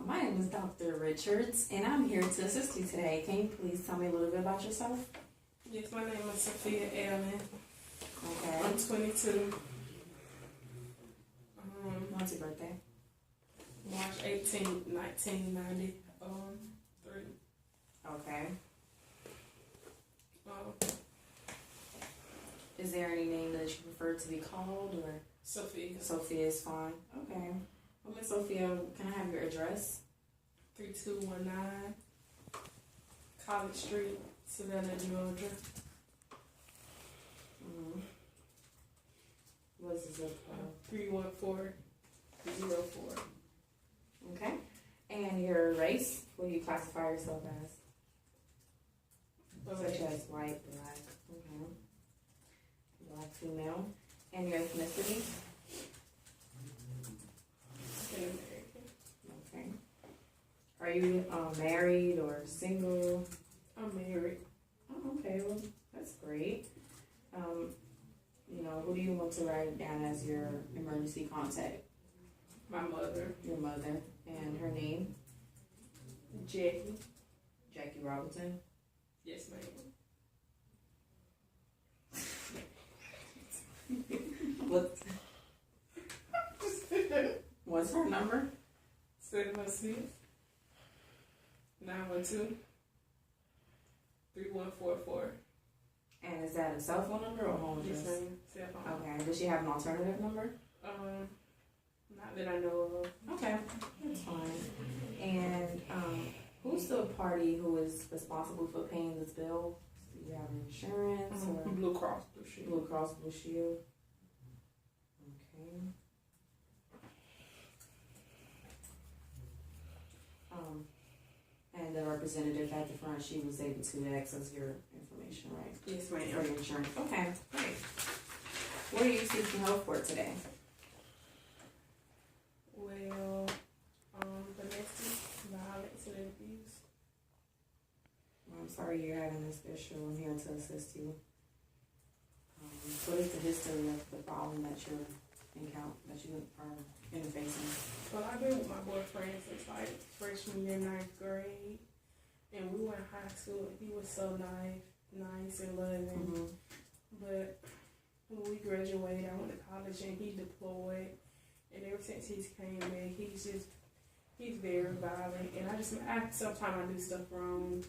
My name is Dr. Richards, and I'm here to assist you today. Can you please tell me a little bit about yourself? Yes, my name is Sophia Allen. Okay. I'm 22. What's your birthday? March 18th, 1993. Okay. Um, Is there any name that you prefer to be called, or Sophia. Sophia is fine? Okay. Well, Miss Sophia, can I have your address? 3219 College Street, Savannah, Georgia. What's the zip code? 31404. Okay. And your race? What do you classify yourself as? Such as white, black. Okay. Black female. And your ethnicity? American. Okay. Are you married or single? I'm married. Oh, okay. Well, that's great. Who do you want to write down as your emergency contact? My mother, Your mother. And her name? Jackie. Jackie Robinson. Yes, ma'am. What's her number? 716 912 3144. And is that a cell phone number or home Yes, address? ma'am. Cell phone. Okay. Does she have an alternative number? Not that I know of. Okay, that's fine. And who's the party who is responsible for paying this bill? Do you have insurance or Blue Cross Blue Shield. Blue Cross Blue Shield? Okay. And the representative at the front, she was able to access your information, right? Yes, For ma'am. your insurance. Okay, great. What are you seeking help for today? Well, domestic violence and abuse. I'm sorry you're having this issue. I'm here to assist you. What is the history of the problem that you are interfacing? Well, I've been with my boyfriend since like freshman year, 9th grade. And we were in high school. He was so nice and loving. Mm-hmm. But when we graduated, I went to college and he deployed. And ever since he's came back, he's very violent. And sometimes I do stuff wrong.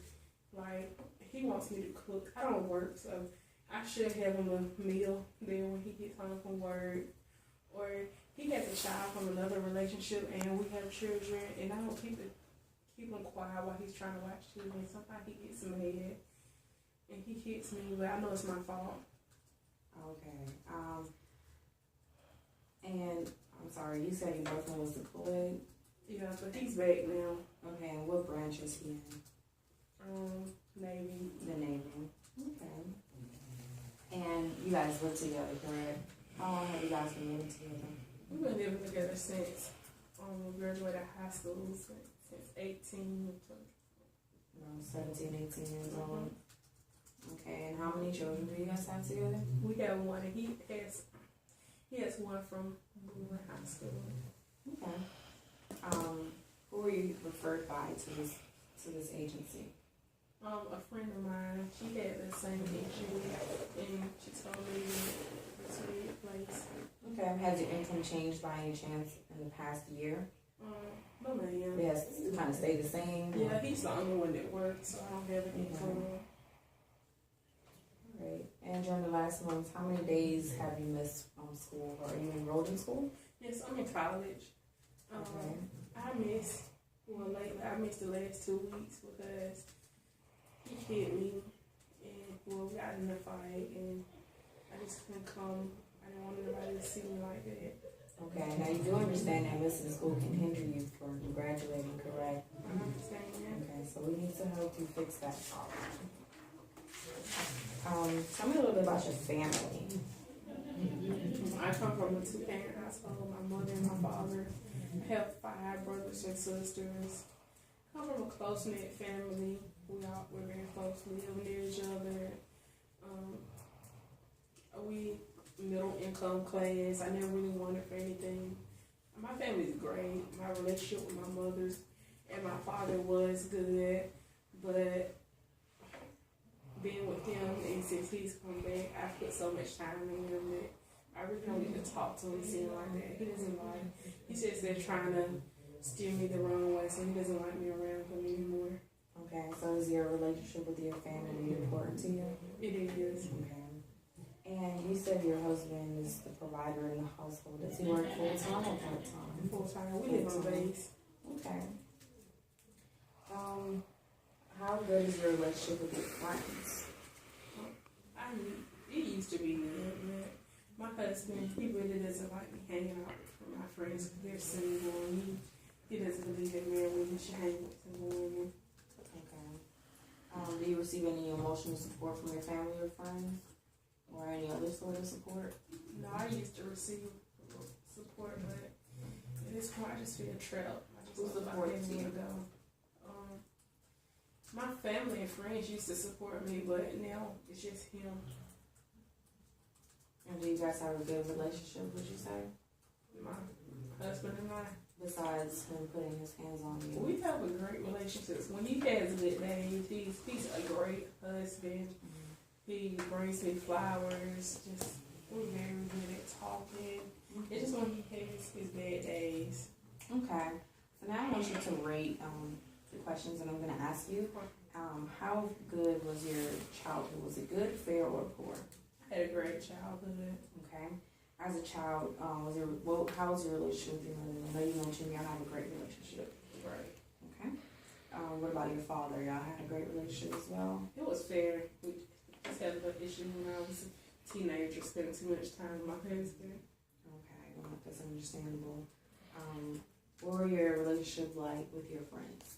Like, he wants me to cook. I don't work, so I should have him a meal there when he gets home from work. Or he has a child from another relationship and we have children, and I don't keep him quiet while he's trying to watch TV. And sometimes he gets mad and he hits me, but I know it's my fault. Okay. And I'm sorry, you said your boyfriend was deployed? Yeah, but he's back now. Okay, and what branch is he in? Navy. The Navy. Okay. And you guys live together, correct? How long have you guys been living together? We've been living together since we graduated high school, since 18. 17, 18 years old. Okay, and how many children do you guys have together? We have one, and he has one from when we were in high school. Okay. Who were you referred by to this agency? A friend of mine, she had the same issue, and she told me to the place. Okay. Has your income changed by any chance in the past year? No, ma'am. It has kind of stayed the same? Yeah, he's the only one that works, so I don't have any income. Great. And during the last month, how many days have you missed school? Or are you enrolled in school? Yes, I'm in college. Okay. I missed the last 2 weeks because he hit me, and we got in a fight, and I just couldn't come. I didn't want anybody to see me like that. Okay. Now you do understand that missing school can hinder you from graduating, correct? I understand that. Okay. So we need to help you fix that problem. Tell me a little bit about your family. I come from a 2-parent household. My mother and my father. I have 5 brothers and sisters. I come from a close-knit family. We're very close. We live near each other. We middle income class. I never really wanted for anything. My family's great. My relationship with my mother's and my father was good, but being with him and since he's come back, I put so much time in him that I really don't get to talk to him seem like that. He doesn't like. He says they're trying to steer me the wrong way, so he doesn't like me around him anymore. Okay, so is your relationship with your family important to you? It is. Okay. And you said your husband is the provider in the household. Does he work full time or part time? Full time. We live on base. Okay. How good is your relationship with your friends? It used to be good, but my husband, he really doesn't like me hanging out with my friends because they're single, and he doesn't believe that married women should hang with single women. Okay. Do you receive any emotional support from your family or friends? Or any other sort of support? No, I used to receive support, but at this point I just feel trapped. I just Who don't know supports where you? to go. My family and friends used to support me, but now it's just him. And do you guys have a good relationship, would you say? My husband and I. Besides him putting his hands on you? We have a great relationship. When he has good days, he's a great husband. Mm-hmm. He brings me flowers. Just we're very good at talking. Mm-hmm. It's just when he has his bad days. Okay. So now I want you to rate the questions that I'm going to ask you. How good was your childhood? Was it good, fair, or poor? I had a great childhood. Okay. As a child, how was your relationship with your mother? I know you mentioned y'all have a great relationship. Right. Okay. What about your father? Y'all had a great relationship as well? It was fair. We just had a little issue when I was a teenager, spending too much time with my husband. Okay, well, that's understandable. What were your relationship like with your friends?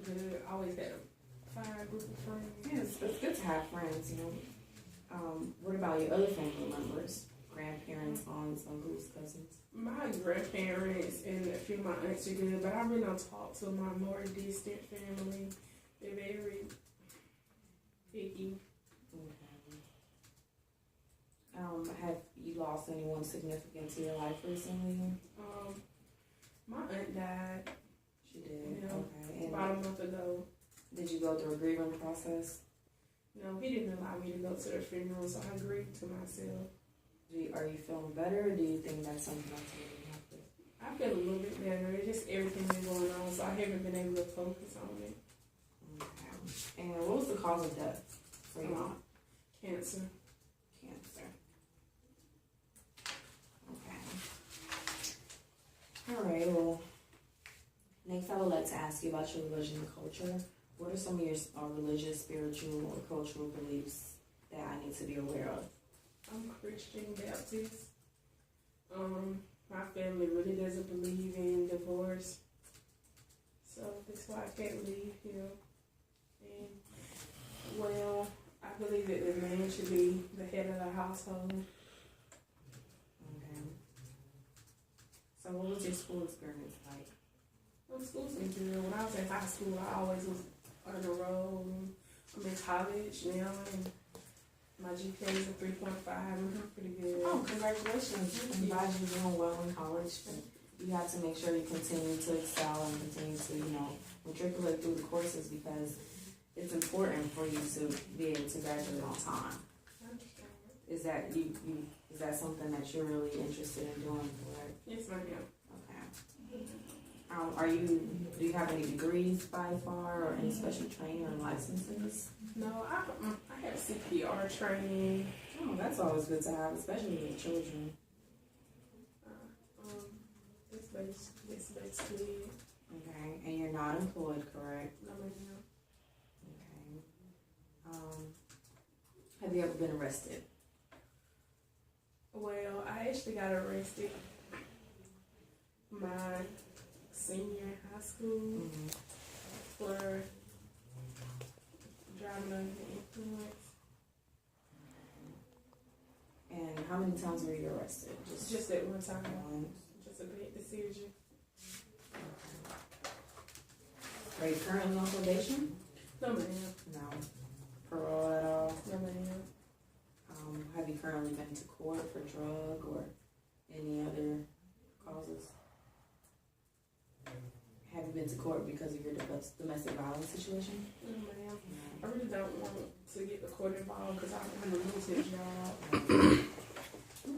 Good. I always had a fine group of friends. Yes, it's good to have friends, you know. What about your other family members? Grandparents, aunts, uncles, cousins? My grandparents and a few of my aunts are good, but I really don't talk to my more distant family. They're very picky. Okay. Have you lost anyone significant to your life recently? My aunt died She did. Yeah. Okay. about a And month ago. did you go through a grieving process? No, he didn't allow me to go to the funeral, so I grieved to myself. Are you feeling better, or do you think that's something that's really happened? I feel a little bit better. It's just everything been going on, so I haven't been able to focus on it. Okay. And what was the cause of death for your mom? Cancer. Cancer. Okay. All right. Well, next I would like to ask you about your religion and culture. What are some of your religious, spiritual, or cultural beliefs that I need to be aware of? I'm Christian Baptist. My family really doesn't believe in divorce, so that's why I can't leave here. And well, I believe that the man should be the head of the household. Okay. So what was your school experience like? Well, school's been good. When I was in high school, I always was on the road. I'm in college now, and my GPA is a 3.5. I'm pretty good. Oh, congratulations. I'm glad you're doing well in college. But you have to make sure you continue to excel and continue to, matriculate through the courses because it's important for you to be able to graduate on time. I understand. Is that something that you're really interested in doing, correct? Yes, ma'am. Okay. Do you have any degrees by far or any special training or licenses? No, I have CPR training. Oh, that's always good to have, especially with children. That's basically it. Okay, and you're not employed, correct? No, ma'am. Okay. Have you ever been arrested? Well, I actually got arrested my senior in high school for driving under the influence. And how many times were you arrested? Just at one time. Once. Just a bad decision. Are you currently on probation? No, ma'am. No. Parole at all? No, ma'am. Have you currently been to court for drug or any other causes? Have you been to court because of your domestic violence situation? Ma'am, I really don't want to get the court involved because I'm gonna lose his job.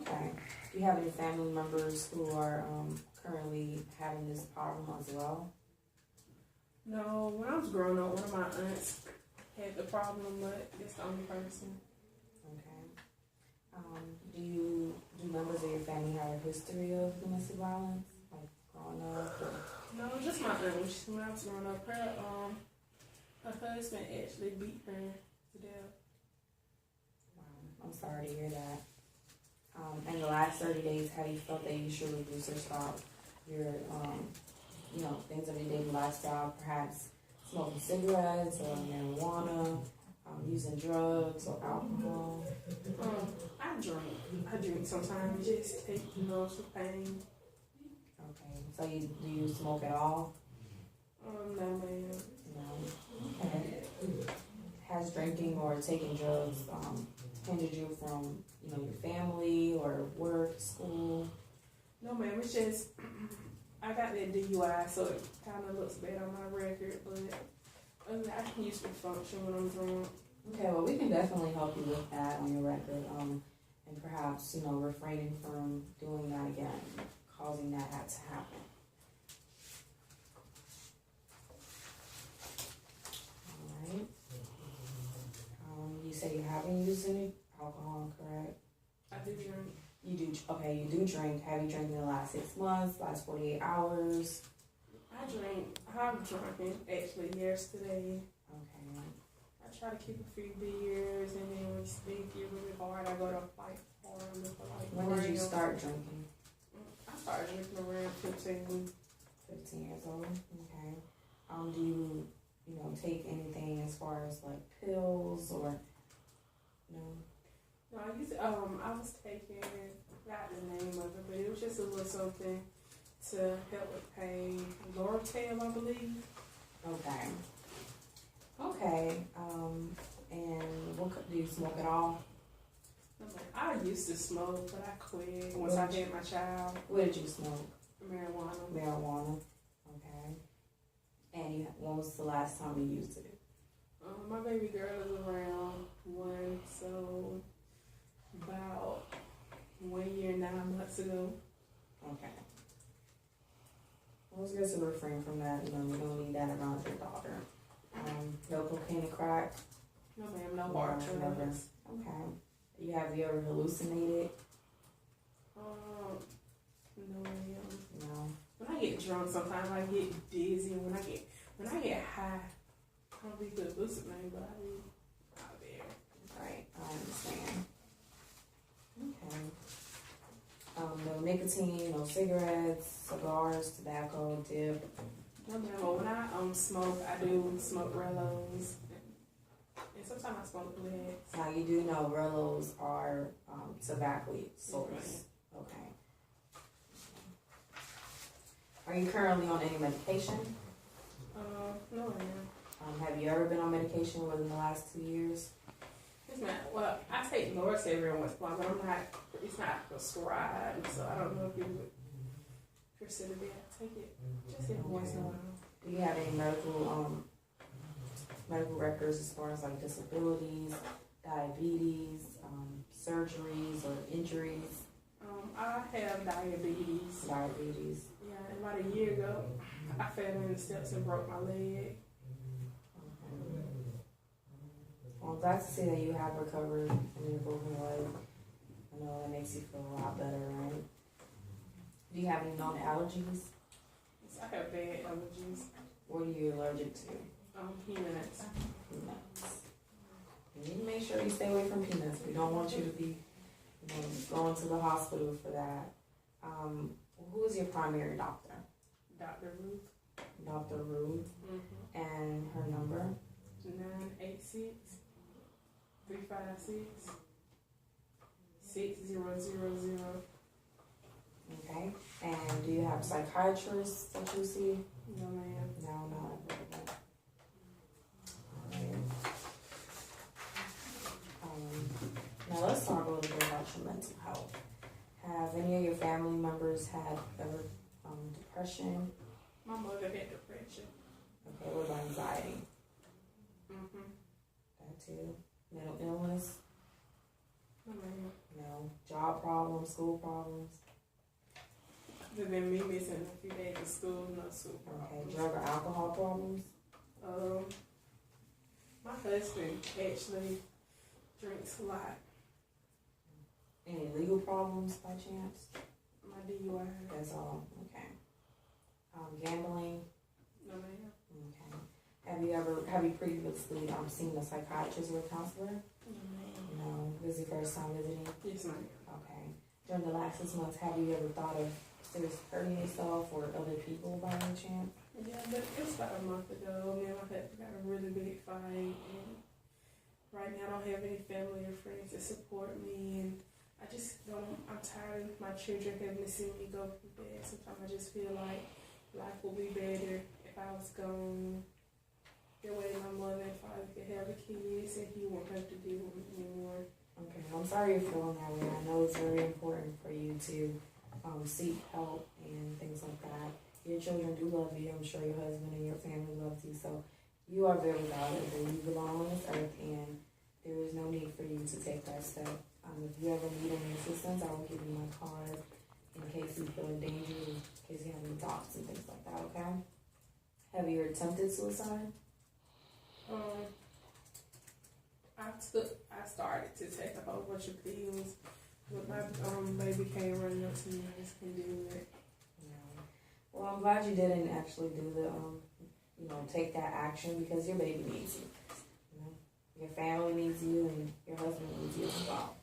Okay. Do you have any family members who are currently having this problem as well? No, when I was growing up, one of my aunts had the problem, but that's the only person. Okay. Do members of your family have a history of domestic violence, like growing up? Or? No, just my aunt. When I was growing up, her husband actually beat her to death. I'm sorry to hear that. In the last 30 days, have you felt that you should reduce or stop your, things of your daily lifestyle, perhaps smoking cigarettes or marijuana, using drugs or alcohol? I drink sometimes, just take, some pain. Okay, so do you smoke at all? No, ma'am. No. Okay. Has drinking or taking drugs hindered you from, your family or work, school? No, ma'am. It's just I got that DUI, so it kind of looks bad on my record, but I can usually function when I'm drunk. Okay, well, we can definitely help you with that on your record, and perhaps, refraining from doing that again, causing that to happen. All right. You say you haven't used any alcohol, correct? I do drink. You do, okay, you do drink. Have you drank in the last 6 months, last 48 hours? I've drinking actually yesterday. Okay. I try to keep a few beers, and then when things get really hard, I go to fight hard for like. When did you start drinking? I started drinking around 15. 15 years old. Okay. Do you, take anything as far as like pills or no? No, I was taking, I forgot the name of it, but it was just a little something to help with pain. Loratel, I believe. Okay. Okay. And do you smoke at all? I used to smoke, but I quit once I had my child. What did you smoke? Marijuana. Marijuana. Okay. And when was the last time you used it? My baby girl is around 1, so about 1 year and 9 months ago. Okay. Well, it's good to refrain from that. You don't need that around your daughter. No cocaine and crack? No, ma'am, no hard drugs. Okay. Have you ever hallucinated? No, ma'am. No. When I get drunk, sometimes I get dizzy. When I get high, I don't be good hallucinating, but I be out there. Right, I understand. Okay. No nicotine, no cigarettes, cigars, tobacco, dip. No, ma'am. But when I smoke, I do smoke Rellos, and sometimes I smoke Blacks. Now you do know Rellos are tobacco source. Right. Okay. Are you currently on any medication? No, ma'am. Have you ever been on medication within the last 2 years? It's not. Well, I take Loratel every once in a while, but it's not prescribed, so I don't know if you would consider that. I take it just every once in a while. Do you have any medical records as far as like disabilities, diabetes, surgeries or injuries? I have diabetes. Diabetes. Yeah, and about a year ago, I fell in the steps and broke my leg. Well, I'm glad to see that you have recovered from your broken leg. I know that makes you feel a lot better, right? Do you have any known allergies? Yes, I have bad allergies. What are you allergic to? Peanuts. Peanuts. You need to make sure you stay away from peanuts. We don't want you to be going to the hospital for that. Who is your primary doctor? Dr. Ruth. Dr. Ruth. Mm-hmm. And her number? 986-356-6000. Okay. And do you have psychiatrists that you see? No, ma'am. No, not available. Alright. Now let's talk a little bit about your mental health. Have any of your family members had ever depression? My mother had depression. school problems? Other than me missing a few days of school, no school Okay, problems. drug or alcohol problems? My husband actually drinks a lot. Any legal problems by chance? My DUI. That's all, okay. Gambling? No, ma'am. Okay. Have you previously seen a psychiatrist or a counselor? No, ma'am. No. This is your first time visiting? Yes, ma'am. Okay. During the last 6 months, have you ever thought of seriously hurting yourself or other people by any chance? Yeah, but it was about a month ago. Me and my husband got a really big fight, and right now I don't have any family or friends to support me, and I just don't. I'm tired of my children having to see me go through that. Sometimes I just feel like life would be better if I was gone. That way, my mother and father could have the kids, and he won't have to deal with me anymore. Okay, I'm sorry you're feeling that way. I know it's very important for you to seek help and things like that. Your children do love you. I'm sure your husband and your family loves you. So you are very valuable. You belong on this earth, and there is no need for you to take that step. If you ever need any assistance, I will give you my card in case you feel in danger, in case you have any thoughts and things like that, okay? Have you attempted suicide? I started to take a whole bunch of pills, but my baby came running up to me. I just couldn't do it. No. Well, I'm glad you didn't actually do the, take that action because your baby needs you. Your family needs you and your husband needs you as well.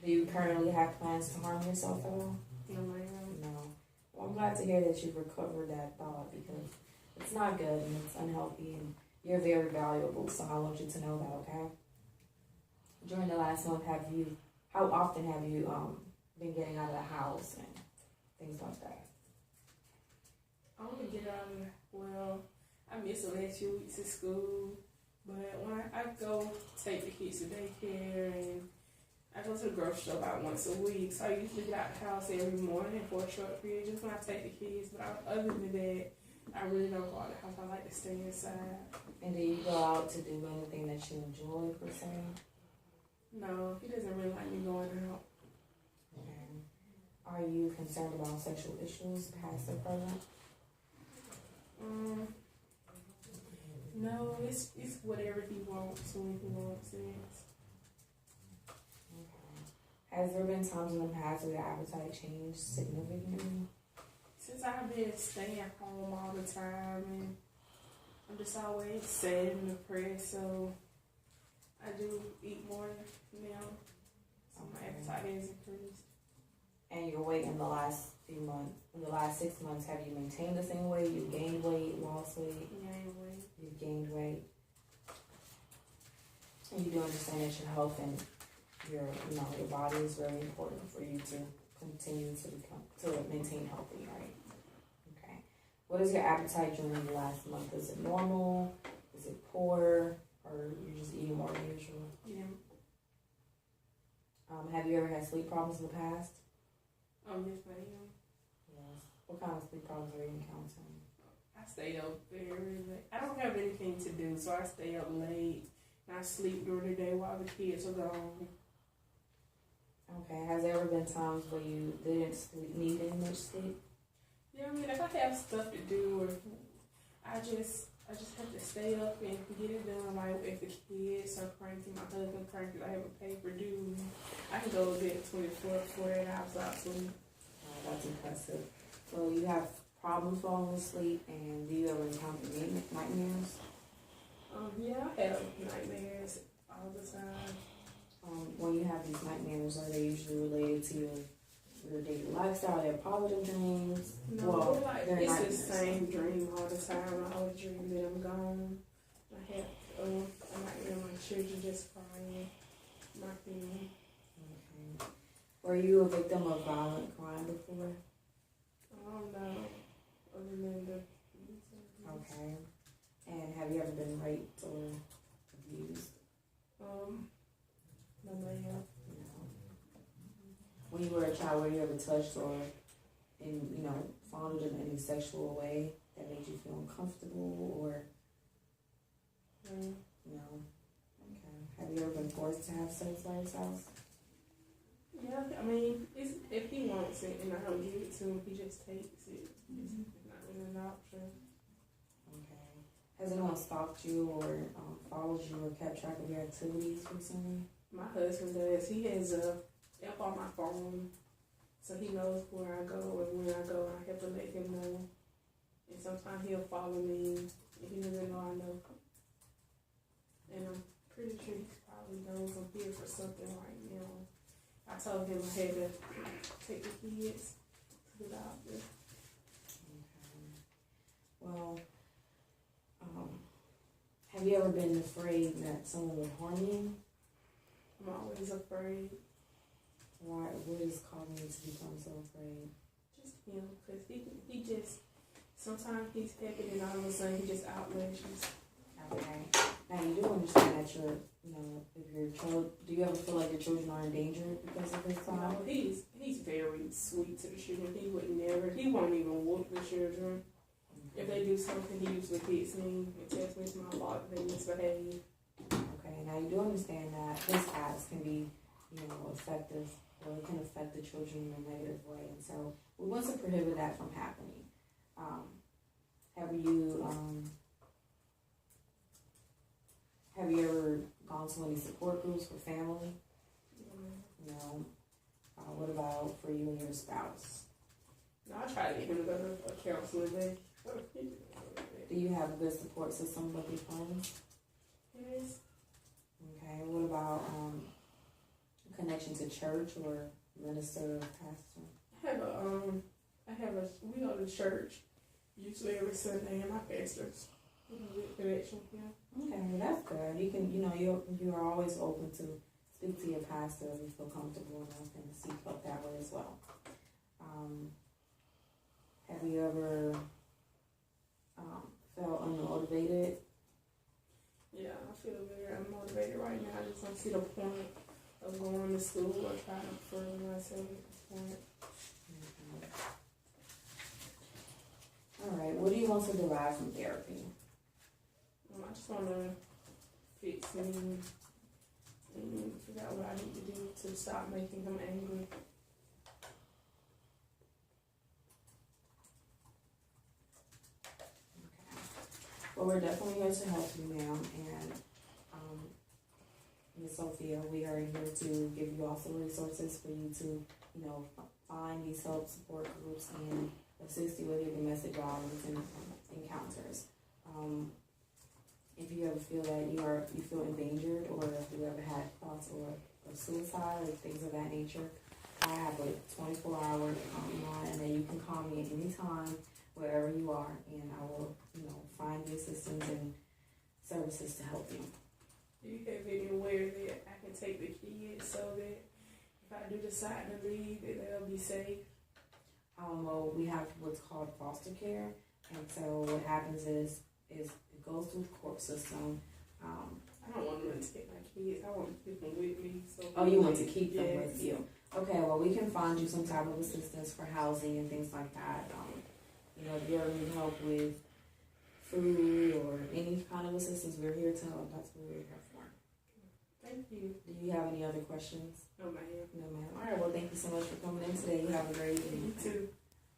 Do you currently have plans to harm yourself at all? No, ma'am. No. Well, I'm glad to hear that you've recovered that thought because it's not good and it's unhealthy and you're very valuable, so I want you to know that, okay? During the last month, how often have you been getting out of the house and things like that? I want to get out of there. Well, I missed the last few weeks of school, but when I go take the kids to daycare and I go to the grocery store about once a week, so I usually get out the house every morning for a short period just when I take the kids. But other than that, I really don't go out the house. I like to stay inside. And do you go out to do anything that you enjoy, per se? No, he doesn't really like me going out. Okay. Are you concerned about sexual issues, past or present? No, it's whatever he wants when he wants it. Okay. Has there been times in the past where your appetite changed significantly? Since I've been staying home all the time and I'm just always sad and depressed, so I do eat more now. So my appetite has increased. And your weight in the last few months, in the last 6 months, have you maintained the same weight? You gained weight, lost weight? Gained weight. You've gained weight. And you do understand that your health and your body is very important for you to continue to maintain healthy, right? Okay. What is your appetite during the last month? Is it normal? Is it poor? Or you're just eating more than usual? Yeah. Have you ever had sleep problems in the past? Yes, ma'am. Yes. What kind of sleep problems are you encountering? I stay up very late. I don't have anything to do, so I stay up late. And I sleep during the day while the kids are gone. Okay. Has there ever been times where you didn't need as much sleep? Yeah, I mean, if I have stuff to do, or I just have to stay up and get it done. Like if the kids are cranky, my husband cranky, I have a paper due. I can go a bit 48 hours without sleep. That's impressive. So you have problems falling asleep, and do you ever encounter nightmares? Yeah, I have nightmares all the time. When you have these nightmares, are they usually related to your daily lifestyle? They're positive dreams? No, it's nightmares. the same dream all the time. I always dream that I'm gone. I have a nightmare my children just crying, my family. Okay. Were you a victim of violent crime before? I don't know. Other than the Okay. And have you ever been raped or abused? No, ma'am. No. When you were a child, were you ever touched or fondled in any sexual way that made you feel uncomfortable or? No. Okay. Have you ever been forced to have sex by yourself? Yeah, I mean, it's, if he wants it and I don't give it to him, he just takes it. It's not really an option. Okay. Has anyone stalked you or followed you or kept track of your activities recently? My husband does. He has a app on my phone, so he knows where I go and when I go. I have to let him know. And sometimes he'll follow me, and he doesn't know I know. And I'm pretty sure he probably knows I'm here for something right now. I told him I had to take the kids to the doctor. Okay. Well, have you ever been afraid that someone would harm you? I'm always afraid. Why? What is causing you to become so afraid? Just him, because he just, sometimes he's happy and all of a sudden he just outlashes. Okay. Now you do understand that you're, if your child, do you ever feel like your children are in danger because of this time? No, he's very sweet to the children. He won't even whoop the children. If they do something, he usually hits me and tells me it's my fault that they misbehave. Okay, now you do understand that this acts can be, effective, or it can affect the children in a negative way, and so we want to prohibit that from happening. Have you ever gone to any support groups for family? No. What about for you and your spouse? No, I try to get him to go to a counselor day. Do you have a good support system with your friends? Yes. Okay. What about connection to church or minister or pastor? We go to church usually every Sunday, and my pastor's good connection with him. Okay, well that's good. You can, you are always open to speak to your pastor if you feel comfortable enough and seek help that way as well. Have you ever felt unmotivated? Yeah, I feel very unmotivated right now. I just don't see the point of going to school or trying to further myself at this point. All right, what do you want to derive from therapy? I just want to fix him and figure out what I need to do to stop making him angry. Well, we're definitely here to help you, ma'am, and Ms. Sophia, we are here to give you also resources for you to, find these help support groups and assist you with your domestic violence and encounters. If you ever feel that you feel endangered, or if you ever had thoughts of suicide or things of that nature, I have a 24-hour line that you can call me at any time, wherever you are, and I will, find the assistance and services to help you. Do you have anywhere that I can take the kids so that if I do decide to leave, that they'll be safe? Well, we have what's called foster care, and so what happens is it goes through the court system. I don't want them to take my kids. I want to keep them with me. So you want to keep them yes. with you. Okay, well, we can find you some type of assistance for housing and things like that. If you ever need help with food or any kind of assistance, we're here to help. That's what we're here for. Thank you. Do you have any other questions? No, ma'am. No, ma'am. All right, well, thank you so much for coming in today. You have a great evening. You too.